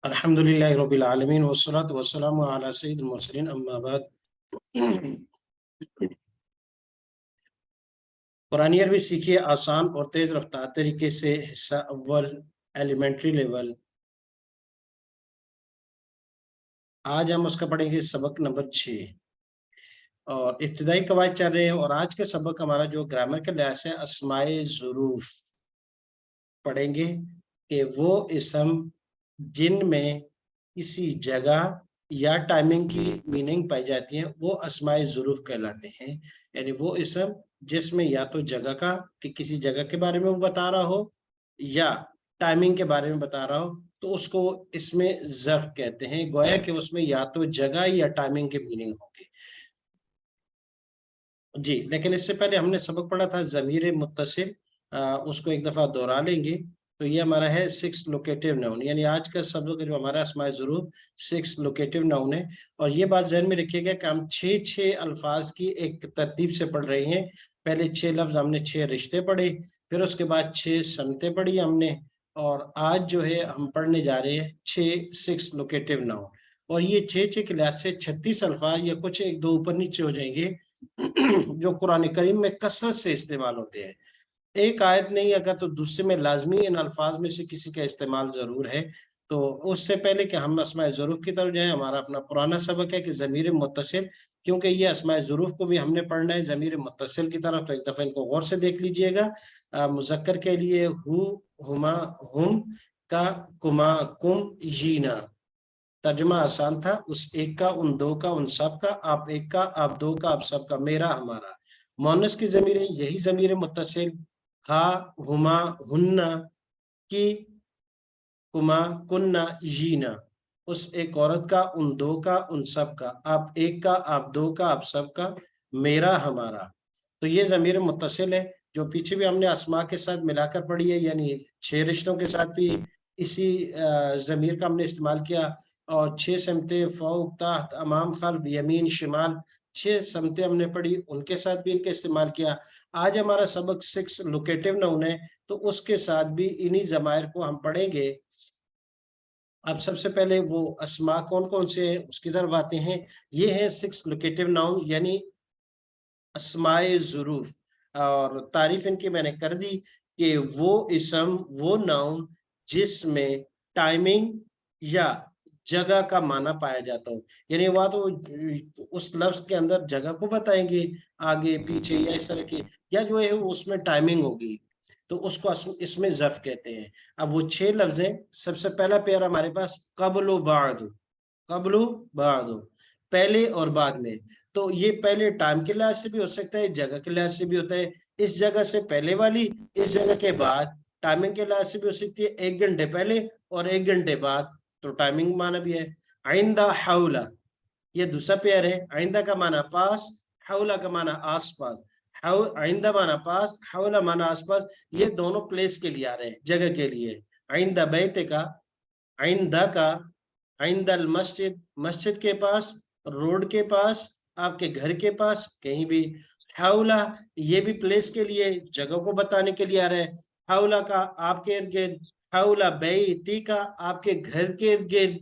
अल्हम्दुलिल्लाह रब्बिल आलमीन वस्सलातु वस्सलामु अला सय्यिदिल मुरसलीन अम्मा बाद। कुरानी अरबी सीखिए आसान और तेज रफ्तार तरीके से। हिस्सा अव्वल, एलिमेंट्री लेवल। आज हम उसका पढ़ेंगे सबक नंबर 6 और इब्तिदाई कवायद चल रहे हैं। और आज का सबक हमारा जो ग्रामर का लिहाज से अस्माए ज़ुरूफ पढ़ेंगे कि वो इसम जिनमें किसी जगह या टाइमिंग की मीनिंग पाई जाती है वो अस्माए ज़ुरूफ कहलाते हैं। यानी वो इसम जिसमें या तो जगह का कि किसी जगह के बारे में वो बता रहा हो या टाइमिंग के बारे में बता रहा हो तो उसको इसमें ज़र्फ कहते हैं। गोया कि उसमें या तो जगह या टाइमिंग की मीनिंग होगी। जी, लेकिन इससे पहले हमने सबक पढ़ा था ज़मीर मुत्तसिल, उसको एक दफ़ा दोहरा लेंगे। तो ये हमारा है 6 लोकेटिव नाउन, यानी आज का सबक जो हमारा अस्माए ज़ुरूफ 6 लोकेटिव नाउन है। और ये बात ज़हन में रखिएगा कि हम 6-6 अल्फाज की एक तरतीब से पढ़ रहे हैं। पहले 6 लफ्ज़ हमने 6 रिश्ते पढ़े, फिर उसके बाद 6 सनतें पढ़ी हमने, और आज जो है हम पढ़ने जा रहे हैं 6 लोकेटिव नाउन। और ये 6-6 के लिहाज से 36 अल्फाज या कुछ 1-2 ऊपर नीचे हो जाएंगे जो कुरान करीम में कसरत से इस्तेमाल होते हैं। एक आयत नहीं अगर तो दूसरे में लाजमी इन अल्फाज में से किसी का इस्तेमाल जरूर है। तो उससे पहले कि हम अस्माए ज़ुरूफ की तरफ जाएं, हमारा अपना पुराना सबक है कि ज़मीर मुत्तसिल, क्योंकि ये अस्माए ज़ुरूफ को भी हमने पढ़ना है ज़मीर मुत्तसिल की तरफ। तो एक दफ़ा इनको गौर से देख लीजिएगा। मुज़क्कर के लिए हु, हुमा, हुम, का, कुमा, कुम, यीना। तर्जुमा आसान था, उस एक का, उन दो का, उन सब का, आप एक का, आप दो का, आप सब का, मेरा, हमारा। मोनस की ज़मीर यही ज़मीर मुत्तसिल, हा, हुमा, हुन्ना, की, कुमा, कुन्ना, यीना। उस एक औरत का, उन दो का, उन सब का, आप एक का, आप दो का, आप सब का, मेरा, हमारा। तो ये ज़मीर मुत्तसिल है जो पीछे भी हमने अस्मा के साथ मिलाकर पढ़ी है, यानी 6 रिश्तों के साथ भी इसी ज़मीर का हमने इस्तेमाल किया। और 6 समतें फ़ौक, तहत, अमाम, खल्फ, यमीन, शिमाल, 6 समतें हमने पढ़ी, उनके साथ भी इनका इस्तेमाल किया। आज हमारा सबक 6 लोकेटिव नाउन है, तो उसके साथ भी इन्हीं ज़मायर को हम पढ़ेंगे। अब सबसे पहले वो अस्मा कौन-कौन से हैं उसकी तरफ आते हैं। ये है 6 लोकेटिव नाउन यानी अस्माए ज़ुरूफ। और तारीफ इनकी मैंने कर दी कि वो इसम, वो नाउन जिसमें टाइमिंग या जगह का माना पाया जाता हो। यानी वह तो उस लफ्ज के अंदर जगह को बताएंगे, आगे पीछे या इस तरह के, या जो है उसमें टाइमिंग होगी, तो उसको इसमें ज़र्फ कहते हैं। अब वो 6 लफ्ज हैं। सबसे पहला पेयर हमारे पास क़ब्ल बाद, कबलू बादो, पहले और बाद में। तो ये पहले टाइम के लिहाज से भी हो सकता है, जगह के लिहाज से भी होता है। इस जगह से पहले वाली, इस जगह के बाद। टाइमिंग के लिहाज से भी हो सकती है 1 घंटे पहले और 1 घंटे बाद, तो टाइमिंग माना भी है। आइंदा हौला, ये दूसरा पेयर है। आइंदा का माना पास, हौला का माना आसपास। आइंदा माना पास, हौला माना आसपास। ये दोनों प्लेस के लिए आ रहे हैं, जगह के लिए। आइंदा बैत का, आइंदा का, आइंदल मस्जिद, मस्जिद के पास, रोड के पास, आपके घर के पास, कहीं भी। हौला, ये भी प्लेस के लिए, जगह को बताने के लिए आ रहा है। हौला का आपके इर्द गिर्द, हौला बैती का आपके घर के इर्द गिर्द,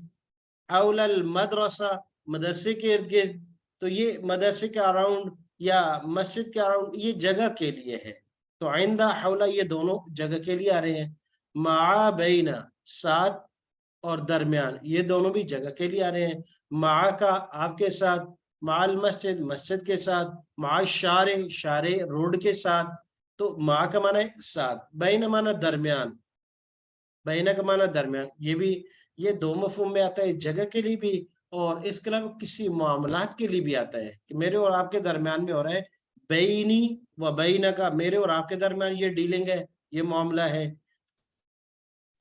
हौलल मदरसा मदरसे के इर्द गिर्द। तो ये मदरसे के अराउंड या मस्जिद के अराउंड ये जगह के लिए है। तो आइंदा हौला ये दोनों जगह के लिए आ रहे हैं। मा बैना, साथ और दरमियान, ये दोनों भी जगह के लिए आ रहे हैं। मा का आपके साथ, माल मस्जिद, मस्जिद के साथ, मा शारे, शारे रोड के साथ। तो मा का माना है साथ, बैन माना दरमियान, बैना का माना दरमियान। ये भी, ये दो मफहूम में आता है, जगह के लिए भी और इसके अलावा किसी मामलात के लिए भी आता है कि मेरे और आपके दरमियान में हो रहा है। बैनी व बैना का, मेरे और आपके दरमियान ये डीलिंग है, ये मामला है।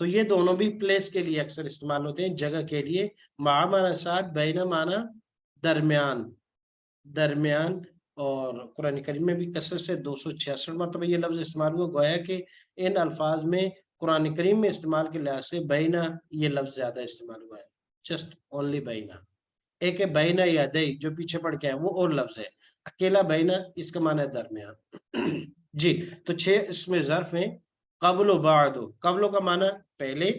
तो ये दोनों भी प्लेस के लिए अक्सर इस्तेमाल होते हैं, जगह के लिए। मा माना साथ, बैना माना दरमियान, दरमियान। और कुरान करीम में भी कसरत से 266 मरतबा ये लफ्ज इस्तेमाल हुआ। गोया कि इन अल्फाज में कुरान करीम में इस्तेमाल के लिहाज से बैना ये लफ्ज ज्यादा इस्तेमाल हुआ है। जस्ट ओनली बैना। एक है बैना या दई जो पीछे पड़ के है, वो और लफ्ज है। अकेला बैना इसका माना है दरमियान। जी, तो 6 इसमें ज़र्फ हैं। क़ब्ल बाद, क़ब्ल का माना पहले,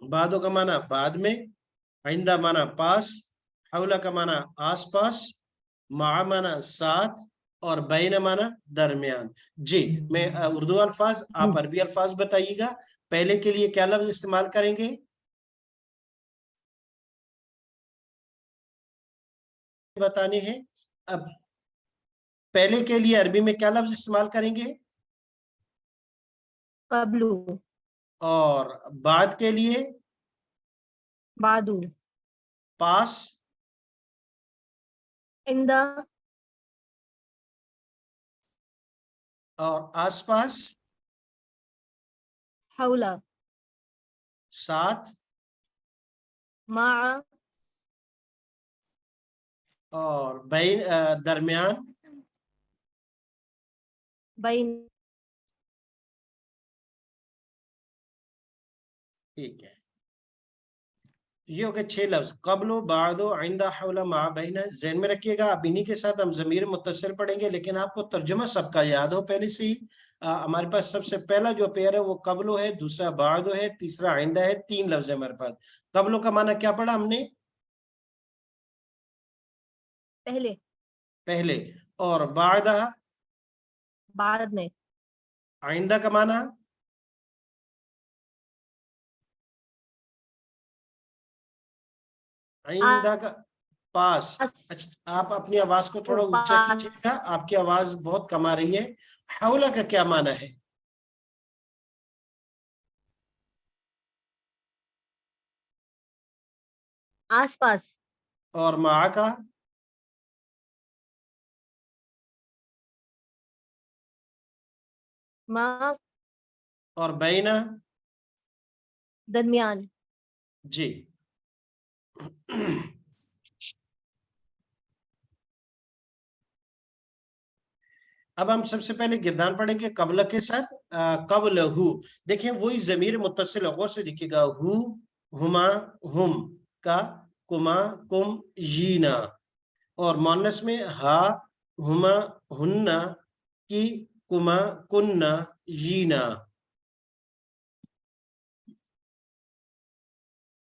बादो का माना बाद में, आइंदा माना पास, हौला का माना आस पास, मा माना साथ, और बैन माना दरमियान। जी, मैं उर्दू अल्फाज, आप अरबी अल्फाज बताइएगा। पहले के लिए क्या लफ्ज इस्तेमाल करेंगे? बताने हैं। अब पहले के लिए अरबी में क्या लफ्ज इस्तेमाल करेंगे? कबलू। और बाद के लिए? बादू। पास? इंदा। और आसपास? हौला। साथ? मा। और बैन दरमियान? बैन। ठीक है, ये हो गए 6 लफ्ज, कबलो, बादो, आइंदा, हौला, मा, बैन। ज़हन में रखिएगा। अब इन्हीं के साथ हम ज़मीर मुत्तसिल पढ़ेंगे, लेकिन आपको तर्जुमा सबका याद हो पहले से ही। हमारे पास सबसे पहला जो पेयर है वो कबलो है, दूसरा बादो है, तीसरा आइंदा है। 3 लफ्ज है हमारे पास। कबलो का माना क्या पढ़ा हमने? पहले। पहले। और बादा? बाद में। आइंदा का माना? आइंदा का पास। अच्छा, आप अपनी आवाज को थोड़ा ऊंचा कीजिएगा, आपकी आवाज बहुत कम आ रही है। हौला का क्या माना है? आसपास। और मा का? मा। और बैना? दरमियान। जी। अब हम सबसे पहले गिरदान पढ़ेंगे कबला के साथ। कबलहू, देखिए वही जमीर मुत्तसिल है, गौर से देखिएगा। हु, हुमा, हुम, का, कुमा, कुम, यीना। और मोनस में हा, हुमा, हुन्ना, की, कुमा, कुन्ना, यीना।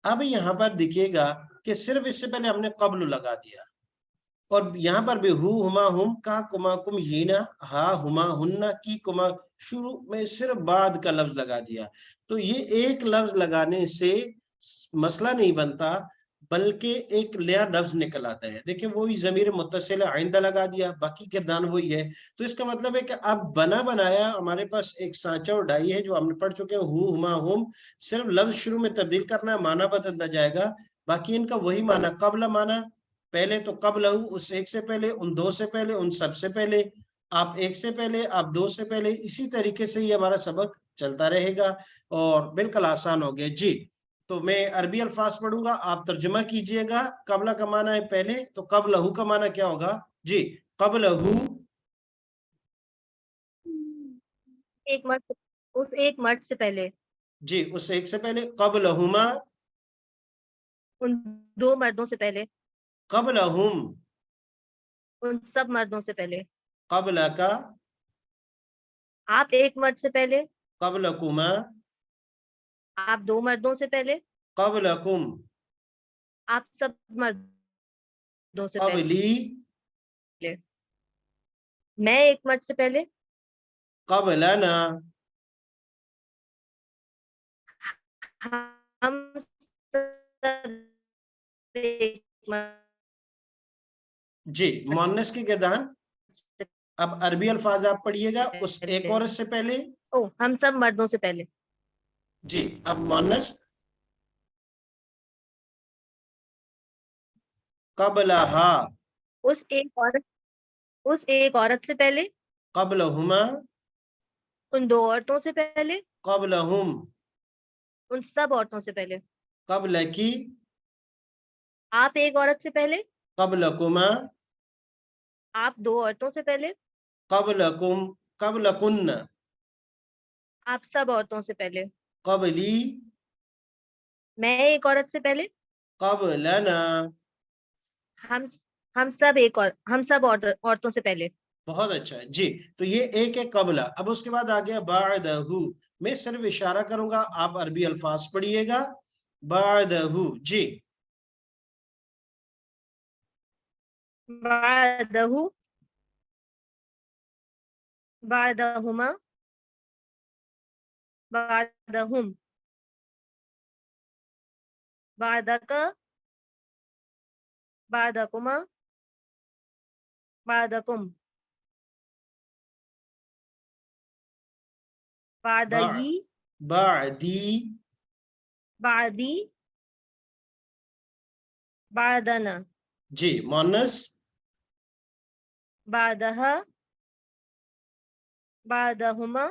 अब यहाँ पर देखिएगा कि सिर्फ इससे पहले हमने कब्ल लगा दिया, और यहाँ पर भी हु, हुमा, हुम, का, कुमा, कुम, यीना, हा, हुमा, हुन्ना, की, कुमा, शुरू में सिर्फ बाद का लफ्ज लगा दिया। तो ये एक लफ्ज लगाने से मसला नहीं बनता, बल्कि एक नया लफ्ज निकल आता है। देखिए वही जमीर मुत्तसिल आइंदा लगा दिया, बाकी किरदान वही है। तो इसका मतलब है कि अब बना बनाया हमारे पास एक सांचा और ढाई है, जो हमने पढ़ चुके हैं। हु, हुमा, हुम, सिर्फ लफ्ज शुरू में तब्दील करना है, माना बदलता जाएगा, बाकी इनका वही माना। कबला माना पहले, तो कबल उस एक से पहले, उन दो से पहले, उन सब से पहले, आप एक से पहले, आप दो से पहले, इसी तरीके से ये हमारा सबक चलता रहेगा और बिल्कुल आसान हो गया। जी, तो मैं अरबी अल्फाज पढ़ूंगा, आप तर्जुमा कीजिएगा। कबला का माना है पहले, तो कबलहू का माना क्या होगा? जी, कबलहू। एक मर्द। उस एक मर्द से पहले। जी, उस एक से पहले। कबलहुमा। उन दो मर्दों से पहले। कबलहुम। उन सब मर्दों से पहले। कबला का। आप एक मर्द से पहले। कबलकुमा। आप दो मर्दों से पहले। कबलकुम। आप सब मर्दों से कबली। पहले। मैं एक मर्द से पहले। कबलना। हम सब एक मर्द जी, मुअन्नस की गिरदान। से अब अरबी अल्फाज आप पढ़िएगा, उस एक पहले। औरत से पहले। ओ, हम सब मर्दों से पहले। जी, अब मुअन्नस। कबलहा। उस एक औरत से पहले। कबलहुमा। उन दो औरतों से पहले। कबलहुम। उन सब औरतों से पहले। कबलकी। आप एक औरत से पहले। कबलकुमा। आप दो औरतों से पहले। कबलकुम। कबलकुन्न। आप सब औरतों से पहले। कबली। मैं एक औरत से पहले। कबलना। हम हम सब औरतों से पहले। बहुत अच्छा है जी। तो ये एक है कबला। अब उसके बाद आ गया बादहू। मैं सिर्फ इशारा करूंगा, आप अरबी अल्फाज पढ़िएगा। बादहु जी बादहु, बादहुमा, बादहुम, बादक, बादकुमा, बादकुम, बादही, बादी बादी, बादना, जी मोनस बादह, बादहुमा,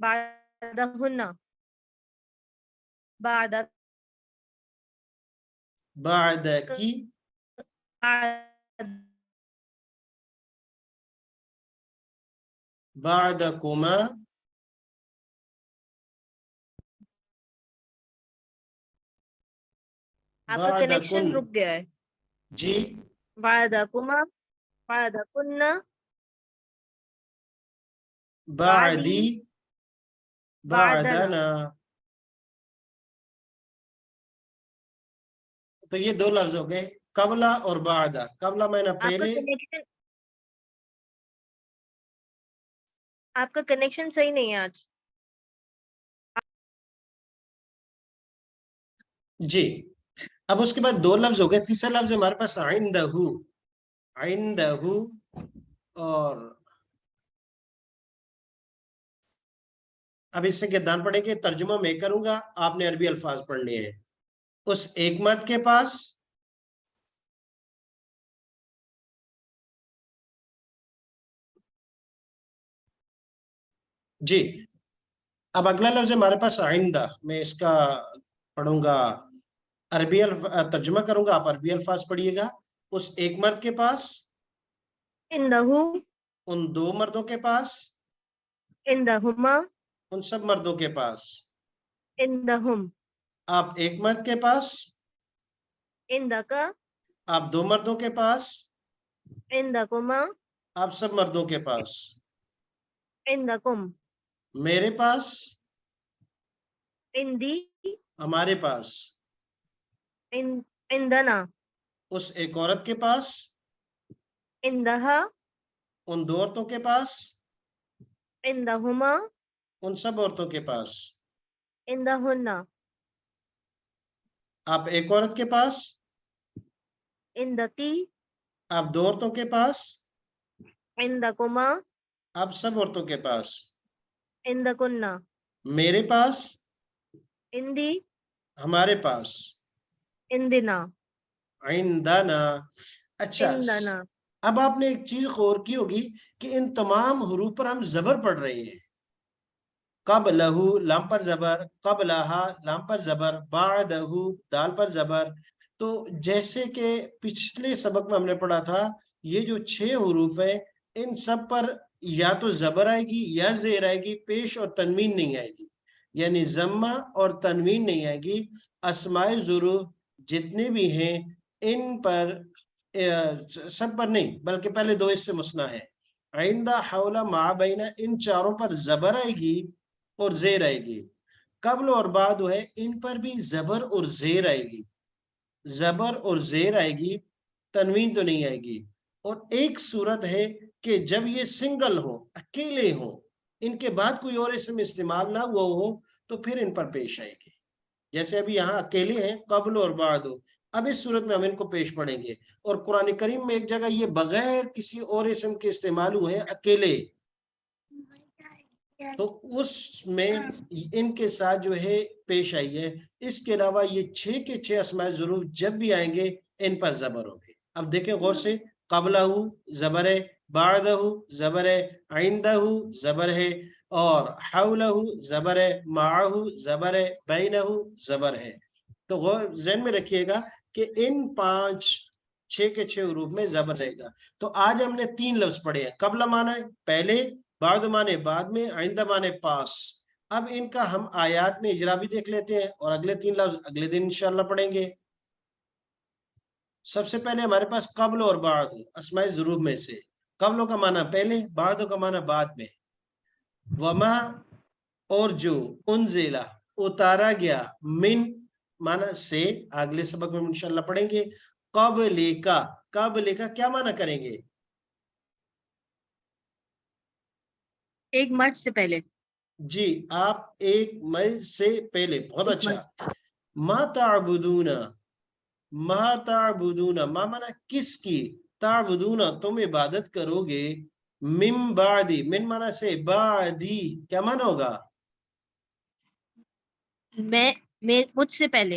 बादहुन्ना, बादक, बादकी बादकुमा आपका बादकुन कनेक्शन रुक गया है। जी बादकुमा, बादकुन्ना, बादी बादना। बादना। तो ये दो लफ्ज हो गए, कबला और बादा। कबला मैंने आपका पहले कनेक्शन, आपका कनेक्शन सही नहीं है आज। जी। अब उसके बाद दो लफ्ज हो गए, तीसरा लफ्ज हमारे पास आइंदहु। आइंदहु और अब इससे किरदार पढ़ेंगे, तर्जुमा मैं करूंगा, आपने अरबी अल्फाज पढ़ने हैं। उस एक मर्द के पास जी। अब अगला लफ्ज हमारे पास आइंदा, मैं इसका पढ़ूंगा, अरबी तर्जुमा करूंगा, आप अरबी अल्फाज पढ़िएगा। उस एक मर्द के पास, इंदहु, उन दो मर्दों के पास, इंदहुमा, उन सब मर्दों के पास। इंदहुम, आप एक मर्द के पास, इंदका, आप दो मर्दों के पास, इंदकुमा, आप सब मर्दों के पास। इंदकुम, मेरे पास, इंदी, हमारे पास। इन इंदना, उस एक औरत के पास, इंदहा, उन दो औरतों के पास, इंदहुमा, उन सब औरतों के पास। इंदहुन्ना, आप एक औरत के पास, इंदकी, आप दो औरतों के पास, इंदकुमा, आप सब औरतों के पास। इंदकुन्ना, मेरे पास, इंदी, हमारे पास। इंदिना, आइंदाना। अच्छा, इंदना। अब आपने एक चीज गौर की होगी कि इन तमाम हरूफ पर हम जबर पढ़ रहे हैं। कब लहू लाम पर जबर, कब लहा लाम पर जबर, बादहू दाल पर जबर। तो जैसे कि पिछले सबक में हमने पढ़ा था, ये जो 6 हरूफ है, इन सब पर या तो जबर आएगी या जेर आएगी, पेश और तनवीन नहीं आएगी, यानी जम्मा और तनवीन नहीं आएगी। अस्माए ज़ुरूफ जितने भी हैं, इन पर सब पर नहीं, बल्कि पहले दो इससे मुस्ना है। आइंदा हौला मा बैना, इन चारों पर जबर आएगी और जेर आएगी। कब्ल और बाद है, इन पर भी जबर और जेर आएगी, जबर और जेर आएगी, तनवीन तो नहीं आएगी। और एक सूरत है कि जब ये सिंगल हो, अकेले हो, इनके बाद कोई और इसम इस्तेमाल ना हुआ हो, तो फिर इन पर पेश आएगी। जैसे अभी यहाँ अकेले हैं, कब्ल और बाद हो, अब इस सूरत में हम इनको पेश पढ़ेंगे। और कुरान करीम में एक जगह ये बगैर किसी और इसम के इस्तेमाल हुए हैं, अकेले, तो उसमें इनके साथ जो है पेश आई है। इसके अलावा ये 6 के 6 अस्माए ज़रूर जब भी आएंगे, इन पर जबर होंगे। अब देखें गौर से, कबलहू जबर है, बादहू जबर है, आइंदहू जबर है, और हौलहू जबर है, माहू जबर है, बैनहू जबर है। तो गौर ज़हन में रखिएगा कि इन 6 के 6 हरूफ में जबर रहेगा। तो आज हमने 3 लफ्ज पढ़े हैं। कबला माना है पहले, बाद माने बाद में, आइंदा माने पास। अब इनका हम आयात में इजरा भी देख लेते हैं, और अगले 3 लफ्ज अगले दिन इंशाल्लाह पढ़ेंगे। सबसे पहले हमारे पास कब्ल और बाद, अस्माए ज़ुरूफ में से। कब्ल का माना पहले, बाद का माना बाद में। वमा और जो, उनजिला उतारा गया, मिन माना से, अगले सबक में इंशाल्लाह पढ़ेंगे। क़ब्लिका, क़ब्लिका क्या माना करेंगे? एक मर्द से पहले। जी, आप एक मई से पहले, बहुत एक अच्छा। मर्द। मा ताबुदूना, मा ताबुदूना, मा माना किसकी, ताबुदूना तुम इबादत करोगे, मिन बादी, मिन माना से, बादी क्या माना होगा? मैं मुझसे पहले।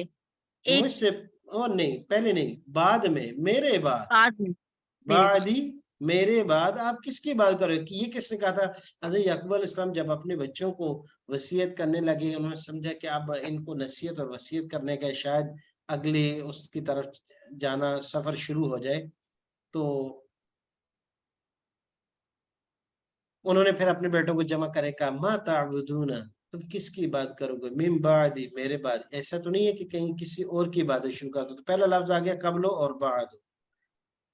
एक मुझसे, और नहीं पहले नहीं, बाद में, मेरे बाद, बाद में। मेरे बाद। बादी मेरे बाद आप किसकी बात करो? कि ये किसने कहा था? हज़रत अकबर इस्लाम जब अपने बच्चों को वसीयत करने लगे, उन्होंने समझा कि अब इनको नसीहत और वसीयत करने का शायद अगले उसकी तरफ जाना, सफर शुरू हो जाए, तो उन्होंने फिर अपने बेटों को जमा करे, कहा मा ताबुदूना, तुम किसकी बात करोगे, मिन बादी मेरे बाद। ऐसा तो नहीं है कि कहीं किसी और की इबादत शुरू कर दो। तो पहला लफ्ज आ गया कब्लो और बाद।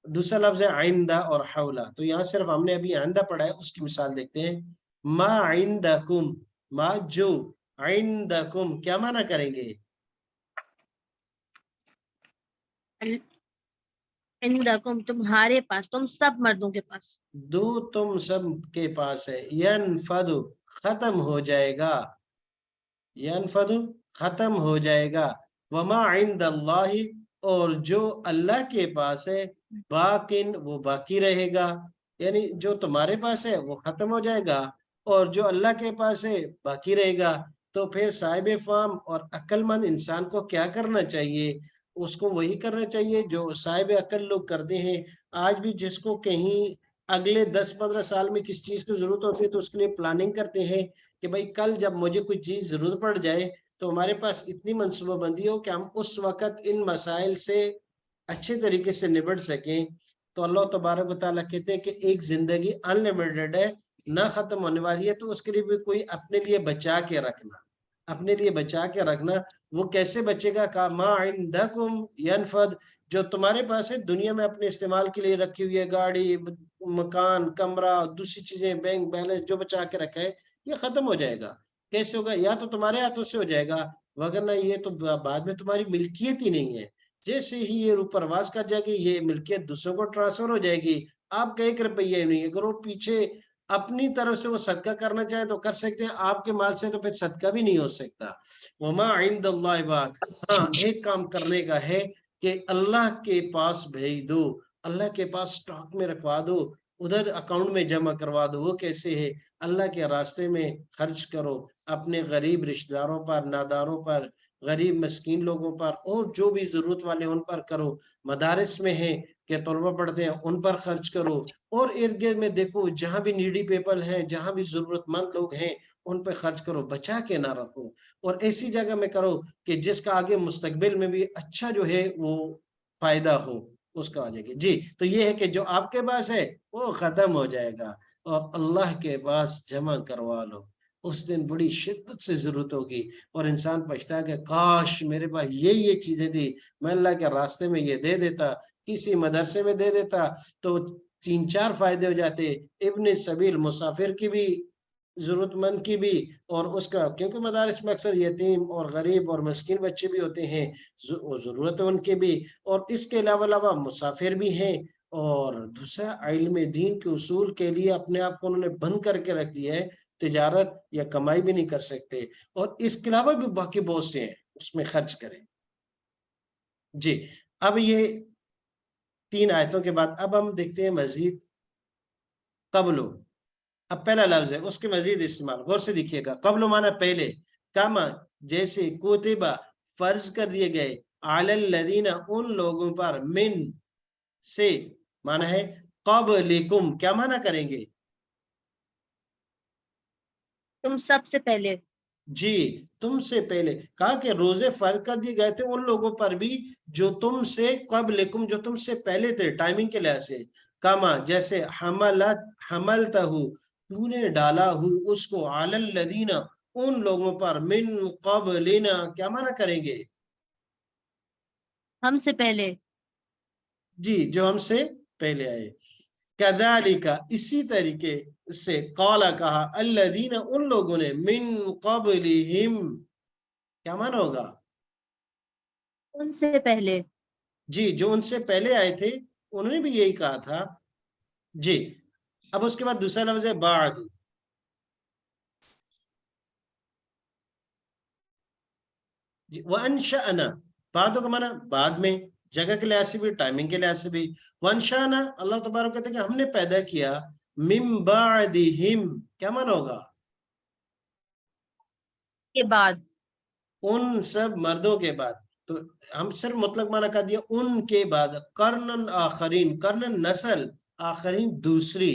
दूसरा लफ्ज है आइंदा और हौला। तो यहाँ सिर्फ हमने अभी आइंदा पढ़ा है, उसकी मिसाल देखते हैं। मा आइंदकुम, मा जो, आइंदकुम क्या माना करेंगे? इंदकुम तुम्हारे पास, तुम सब मर्दों के पास। दो तुम सब के पास है, यनफदु खत्म हो जाएगा, यनफदु खत्म हो जाएगा, वमा इंदल्लाहि और जो अल्लाह के पास है, बाकिन वो बाकी रहेगा। यानी जो तुम्हारे पास है वो खत्म हो जाएगा, और जो अल्लाह के पास है बाकी रहेगा। तो फिर साहिब फाम और अक्लमंद इंसान को क्या करना चाहिए? उसको वही करना चाहिए जो साहिब अक्ल लोग करते हैं। आज भी जिसको कहीं अगले 10-15 साल में किस चीज की जरूरत होती है, तो उसके लिए प्लानिंग करते हैं कि भाई कल जब मुझे कोई चीज जरूरत पड़ जाए, तो हमारे पास इतनी मनसूबाबंदी हो कि हम उस वक्त इन मसाइल से अच्छे तरीके से निपट सकें। तो अल्लाह तबारक व तआला कहते हैं कि एक जिंदगी अनलिमिटेड है, ना खत्म होने वाली है, तो उसके लिए भी कोई अपने लिए बचा के रखना, अपने लिए बचा के रखना। वो कैसे बचेगा? का मा इंदकुम यनफद, जो तुम्हारे पास है दुनिया में अपने इस्तेमाल के लिए रखी हुई है, गाड़ी, मकान, कमरा, दूसरी चीजें, बैंक बैलेंस जो बचा के रखा है, ये खत्म हो जाएगा। कैसे होगा? या तो तुम्हारे हाथों से हो जाएगा, वगरना ये तो बाद में तुम्हारी मिल्कियत ही नहीं है। जैसे ही ये परवास कर जाएगी, ये मिल्कियत दूसरों को ट्रांसफर हो जाएगी। आपका 1 रुपया नहीं है। अगर वो पीछे अपनी तरफ से वो सदका करना चाहे तो कर सकते हैं, आपके माल से तो फिर सदका भी नहीं हो सकता। वमा इंदल्लाहि बाक, हाँ एक काम करने का है कि अल्लाह के पास भेज दो, अल्लाह के पास स्टॉक में रखवा दो, उधर अकाउंट में जमा करवा दो। वो कैसे है? अल्लाह के रास्ते में खर्च करो, अपने गरीब रिश्तेदारों पर, नादारों पर, गरीब मस्कीन लोगों पर, और जो भी जरूरत वाले उन पर करो। मदारिस में है कि तलबा पढ़ते हैं, उन पर खर्च करो। और इर्द गिर्द में देखो, जहां भी नीडी पीपल हैं, जहां भी जरूरतमंद लोग हैं, उन पर खर्च करो, बचा के ना रखो। और ऐसी जगह में करो कि जिसका आगे मुस्तकबिल में भी अच्छा जो है वो फायदा हो, उसका आ जाएगी। जी, तो ये है कि जो आपके पास है वो खत्म हो जाएगा, और अल्लाह के पास जमा करवा लो। उस दिन बड़ी शिद्दत से जरूरत होगी, और इंसान पछता है कि काश मेरे पास ये चीजें थी, मैं अल्लाह के रास्ते में ये दे देता, किसी मदरसे में दे देता, तो 3-4 फायदे हो जाते, इब्न सबील मुसाफिर की भी, जरूरतमंद की भी, और उसका, क्योंकि मदारिस में अक्सर यतीम और गरीब और मस्किन बच्चे भी होते हैं, जरूरतमंद के भी, और इसके अलावा मुसाफिर भी हैं। और दूसरा, इल्म दीन के उसूल के लिए अपने आप को उन्होंने बंद करके रख दिया है, तिजारत या कमाई भी नहीं कर सकते, और इसके अलावा भी बाकी बहुत से हैं, उसमें खर्च करें। जी, अब ये 3 आयतों के बाद अब हम देखते हैं मजीद कब्लो। अब पहला लफ्ज है, उसके मजीद इस्तेमाल गौर से देखिएगा। कब्ल माना पहले, कामा जैसे, कुतिबा फर्ज कर दिए गए, अलल लदीना उन लोगों पर, मिन से माना है, कब्लिकुम क्या माना करेंगे? तुम सबसे पहले। जी, तुमसे पहले। कहा कि रोजे फर्ज कर दिए गए थे उन लोगों पर भी जो तुमसे, कब्लिकुम जो तुमसे पहले थे, टाइमिंग के लिहाज से। कामा जैसे, हमलत हमलतहु तूने डाला हु उसको, अलल लदीना उन लोगों पर, मिन कब्लिना क्या माना करेंगे? हमसे पहले। जी, जो हमसे पहले आए। कदालिका इसी तरीके से, कौला कहा, अल्लदीना उन लोगों ने, मिन कब्लिहिम क्या माना होगा? उनसे पहले। जी, जो उनसे पहले आए थे उन्होंने भी यही कहा था। जी, अब उसके बाद दूसरा लफ्ज है बाद। जी, वंशअना, बाद का माना बाद में, जगह के लिहाज से भी, टाइमिंग के लिहाज से भी। वंशअना, अल्लाह तबारक कहते हैं कि हमने पैदा किया, मिन बादिहिम, क्या माना होगा? के बाद। उन सब मर्दों के बाद। तो हम सिर्फ मुतलक माना कर दिया उनके बाद, कर्नन आखरीन, कर्नन नस्ल, आखरीन दूसरी।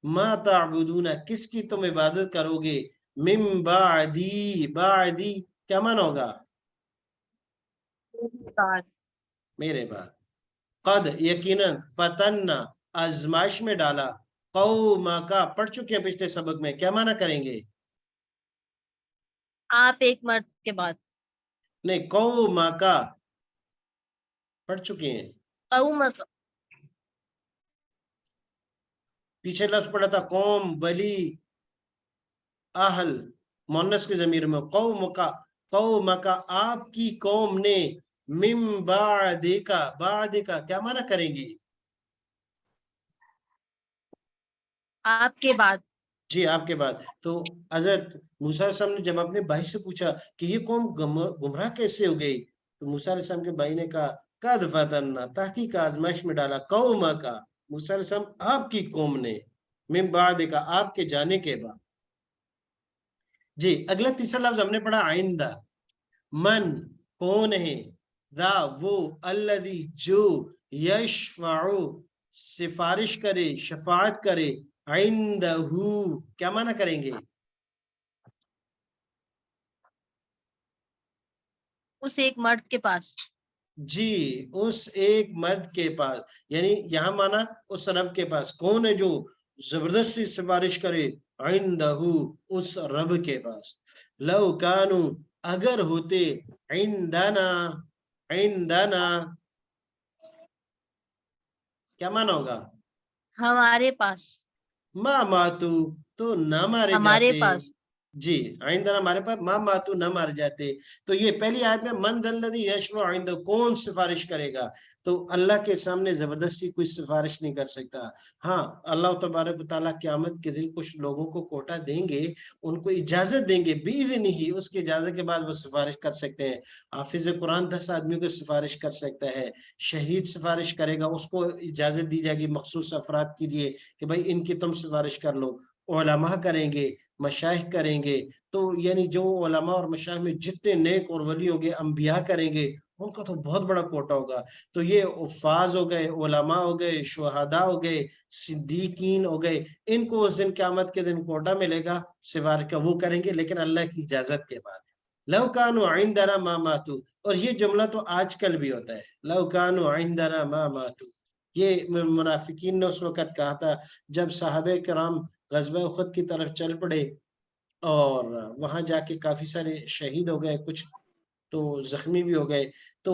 मा ताबुदूना, किसकी तुम इबादत करोगे? मिन बादी, बादी क्या माना होगा? के बाद। मेरे बाद। कद यकीनन, फतन्ना आजमाइश में डाला, कौमा का, पढ़ चुके हैं पिछले सबक में, क्या माना करेंगे? आप एक मर्द के बाद। नहीं, कौमा का पढ़ चुके हैं। कौम। पीछे लफ्ज पढ़ा था कौम, बली, आहल, मोनस के जमीर में, कौम का आपकी कौम ने, मिम बादे का क्या माना करेंगे? आपके बाद। जी, आपके बाद। तो हजरत मूसा अलैहिस्सलाम ने जब अपने भाई से पूछा कि ये कौम गुमराह कैसे हो गई, तो मूसा अलैहिस्सलाम के भाई ने कहा कद फतन्ना, तहकीक आजमाइश में डाला, कौमा का, मूसा अलैहिस्सलाम आपकी कौम ने, मिन बादे का, आपके जाने के बाद। जी, अगला तीसरा लफ्ज हमने पढ़ा आइंदा। मन, कौन है? दा, वो, अल्लदी, जो, यशफाउ, सिफारिश करे, शफात करे, इंदहू, क्या माना करेंगे? उस एक मर्द के पास। जी, उस एक मर्द के पास, यानी यहां माना उस रब के पास, कौन है जो जबरदस्ती सिफारिश करे? इंदहू, उस रब के पास। लव कानू, अगर होते, इंदाना, इंदाना क्या माना होगा? हमारे पास। माँ मातू, तो ना मारे हमारे जाते। पास। जी, आइंदा हमारे पास, माँ मातू न मारे जाते। तो ये पहली आयत में मन दल्लदी यशफअ इंदहु, कौन सिफारिश करेगा? तो अल्लाह के सामने जबरदस्ती कोई सिफारिश नहीं कर सकता। हाँ, अल्लाह तबारक व तआला क़यामत के दिन कुछ लोगों को कोटा देंगे, उनको इजाजत देंगे बिइज़्निही, उसकी इजाजत के बाद वो सिफारिश कर सकते हैं। हाफिज कुरान 10 आदमियों को सिफारिश कर सकता है, शहीद सिफारिश करेगा, उसको इजाजत दी जाएगी मखसूस अफराद के लिए कि भाई इनकी तुम सिफारिश कर लो। उलमा करेंगे, मशाइख करेंगे। तो यानी जो उलमा और मशाइख में जितने नेक और वली होंगे, अंबिया करेंगे, उनका तो बहुत बड़ा कोटा होगा। तो ये उफ़ाज हो गए, उलमा हो गए, शुहदा हो गए, सिद्दीकीन हो गए, इनको उस दिन क़यामत के दिन कोटा मिलेगा सिफारिश का, वो करेंगे लेकिन अल्लाह की इजाजत के बाद। लव कानू इंदना मा मातू, और ये जुमला तो आजकल भी होता है, लव कानू इंदना मा मातू। ये मुनाफिकीन ने उस वक्त कहा था जब साहबे कराम गज़वा उहद की तरफ चल पड़े, और वहां जाके काफी सारे शहीद हो गए, कुछ तो जख्मी भी हो गए। तो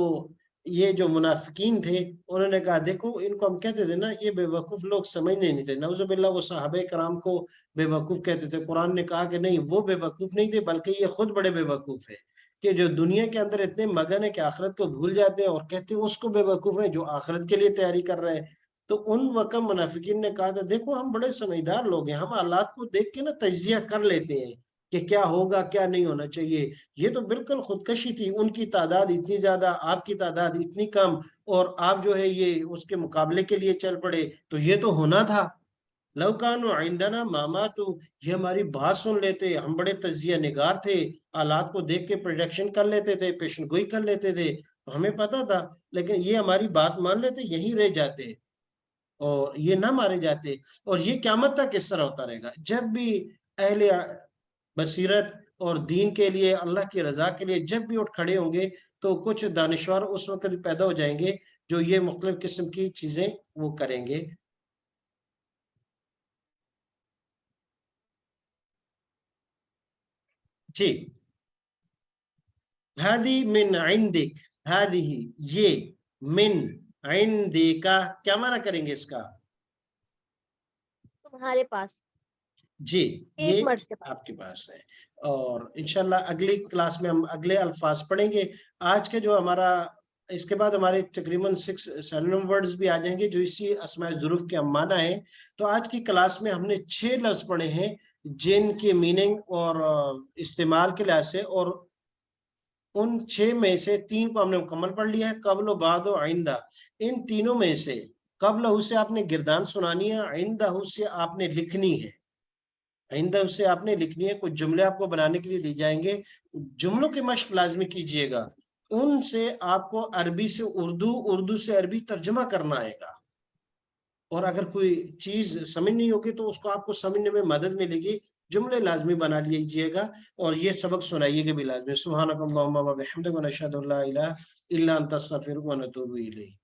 ये जो मुनाफिकीन थे उन्होंने कहा देखो इनको हम कहते थे ना, ये बेवकूफ लोग समझने नहीं थे, नऊजुबिल्लाह, वो साहबे कराम को बेवकूफ कहते थे। कुरान ने कहा कि नहीं, वो बेवकूफ नहीं थे बल्कि ये खुद बड़े बेवकूफ है, कि जो दुनिया के अंदर इतने मगन है कि आखिरत को भूल जाते हैं, और कहते हैं उसको बेवकूफ है जो आखिरत के लिए तैयारी कर रहे हैं। तो उन वक्त मुनाफिकीन ने कहा था देखो हम बड़े समझदार लोग हैं, हम हालात को देख के ना तजिया कर लेते हैं कि क्या होगा क्या नहीं होना चाहिए। ये तो बिल्कुल खुदकशी थी, उनकी तादाद इतनी ज्यादा, आपकी तादाद इतनी कम, और आप जो है ये उसके मुकाबले के लिए चल पड़े, तो ये तो होना था। लवकानो आइंदाना मामा, तो ये हमारी बात सुन लेते, हम बड़े तजिया निगार थे, हालात को देख के प्रोडक्शन कर लेते थे, पेशन गोई कर लेते थे, तो हमें पता था, लेकिन ये हमारी बात मान लेते, यहीं रह जाते और ये ना मारे जाते। और ये क्यामत तक इस तरह होता रहेगा, जब भी अहले बसीरत और दीन के लिए, अल्लाह की रजा के लिए जब भी उठ खड़े होंगे, तो कुछ दानिशवर उस वक्त भी पैदा हो जाएंगे जो ये मुख्तलिफ किस्म की चीजें वो करेंगे। जी, हादी मिन इंदिक, हादी, ये, मिन इंदिका, क्या माना करेंगे इसका? तुम्हारे पास। जी, ये एक मर्तबा। आपके पास है और इंशाल्लाह अगली क्लास में हम अगले अल्फाज पढ़ेंगे। आज के जो हमारा इसके बाद हमारे तकरीबन 6-7 वर्ड्स भी आ जाएंगे जो इसी अस्माए ज़ुरूफ़ के माना है। तो आज की क्लास में हमने 6 लफ्ज़ पढ़े हैं जिनकी मीनिंग और इस्तेमाल के लिहाज से, और उन 6 में से 3 को हमने मुकम्मल पढ़ लिया है, क़ब्ल, बाद और आइंदा। इन तीनों में से क़ब्लहू से आपने गिरदान सुनानी है, आइंदहू से आपने लिखनी है। आइंदा उससे आपने लिखनी है, कुछ जुमले आपको बनाने के लिए दिए जाएँगे, जुमलों की मश्क लाज़मी कीजिएगा। उनसे आपको अरबी से उर्दू, उर्दू से अरबी तर्जुमा करना आएगा। और अगर कोई चीज़ समझ नहीं होगी तो उसको आपको समझने में मदद मिलेगी, जुमले लाज़मी बना लीजिएगा और ये सबक सुनाइएगा भी लाज़मी। सुब्हानकल्लाहुम्मा व बिहम्दिका व नशहदु अन ला इलाहा इल्ला अंता अस्तगफिरुका व नतूबु इलैक।